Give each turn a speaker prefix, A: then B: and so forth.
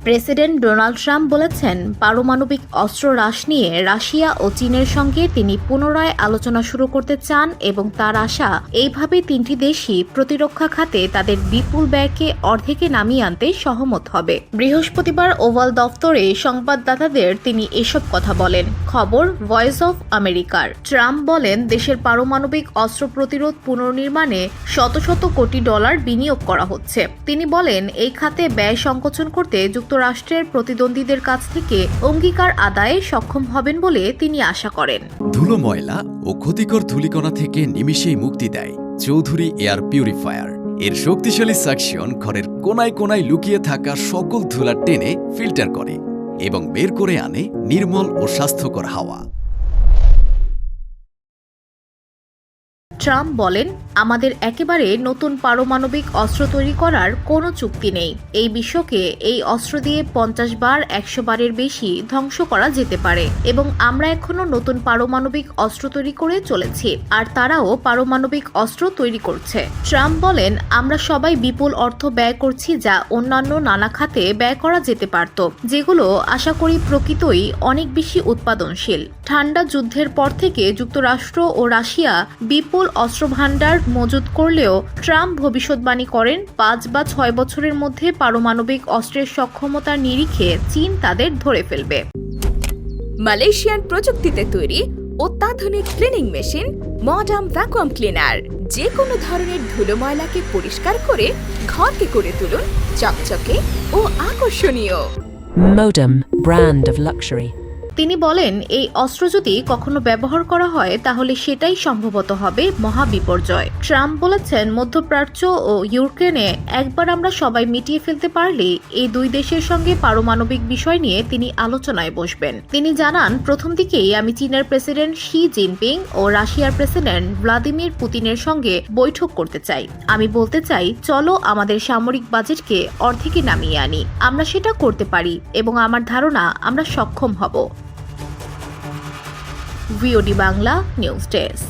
A: President Donald Trump বলেছেন, পারমাণবিক অস্ত্র হ্রাস নিয়ে রাশিয়া ও চীনের সঙ্গে তিনি পুনরায় আলোচনা শুরু করতে চান এবং তার আশা এইভাবে তিনটি দেশই প্রতিরক্ষা খাতে তাদের বিপুল ব্যয়কে অর্ধেকে নামিয়ে আনতে সহমত হবে। বৃহস্পতিবার ওভাল দফতরে সংবাদদাতাদের তিনি এসব কথা বলেন। খবর ভয়েস অফ আমেরিকার। ট্রাম্প বলেন, দেশের পারমাণবিক অস্ত্র প্রতিরোধ পুনর্নির্মাণে শত শত কোটি ডলার বিনিয়োগ করা হচ্ছে। তিনি বলেন, এই খাতে ব্যয় সংকোচন করতে যুক্তরাষ্ট্রের প্রতিদ্বন্দ্বীদের কাছ থেকে অঙ্গীকার আদায়ে সক্ষম হবেন বলে তিনি আশা করেন।
B: ধুলো, ময়লা ও ক্ষতিকর ধূলিকণা থেকে নিমিষেই মুক্তি দেয় চৌধুরী এয়ার পিউরিফায়ার। এর শক্তিশালী সাকশন ঘরের কোনায় কোনায় লুকিয়ে থাকা সকল ধুলা টেনে ফিল্টার করে এবং বের করে আনে নির্মল ও স্বাস্থ্যকর হাওয়া।
A: ট্রাম্প বলেন, আমাদের একেবারে নতুন পারমাণবিক অস্ত্র তৈরি করার কোনো চুক্তি নেই। এই বিশ্বকে এই অস্ত্র দিয়ে 50 বার 100 বারের বেশি ধ্বংস করা যেতে পারে এবং আমরা এখনো নতুন পারমাণবিক অস্ত্র তৈরি করে চলেছি, আর তারাও পারমাণবিক অস্ত্র তৈরি করছে। ট্রাম্প বলেন, আমরা সবাই বিপুল অর্থ ব্যয় করছি যা অন্যান্য নানা খাতে ব্যয় করা যেতে পারত, যেগুলো আশা করি প্রকৃতই অনেক বেশি উৎপাদনশীল। ঠান্ডা যুদ্ধের পর থেকে যুক্তরাষ্ট্র ও রাশিয়া বিপুল অস্ত্র ভাণ্ডার মজুত করলেও ট্রাম্প ভবিষ্যৎবাণী করেন 5 বা 6 বছরের মধ্যে পারমাণবিক অস্ত্রের সক্ষমতার নিরিখে চীন তাদের ধরে ফেলবে।
C: মালয়েশিয়ান প্রযুক্তিতে তৈরি অত্যাধুনিক cleaning machine modern vacuum cleaner যে কোনো ধরনের ধুলো ময়লাকে পরিষ্কার করে ঘরকে করে তুলুন চকচকে ও আকর্ষণীয়।
D: Modem, brand of luxury.
A: তিনি বলেন, এই অস্ত্র যদি কখনো ব্যবহার করা হয় তাহলে সেটাই সম্ভবত হবে মহাবিপর্যয়। ট্রাম্প বলেছেন, মধ্যপ্রাচ্য ও ইউক্রেনে একবার আমরা সবাই মিটিয়ে ফেলতে পারলে এই দুই দেশের সঙ্গে পারমাণবিক বিষয় নিয়ে তিনি আলোচনায় বসবেন। তিনি জানান, প্রথম দিকেই আমি চীনের প্রেসিডেন্ট শি জিনপিং ও রাশিয়ার প্রেসিডেন্ট ভ্লাদিমির পুতিনের সঙ্গে বৈঠক করতে চাই। আমি বলতে চাই, চলো আমাদের সামরিক বাজেটকে অর্ধেকে নামিয়ে আনি। আমরা সেটা করতে পারি এবং আমার ধারণা আমরা সক্ষম হব। VOD Bangla news desk.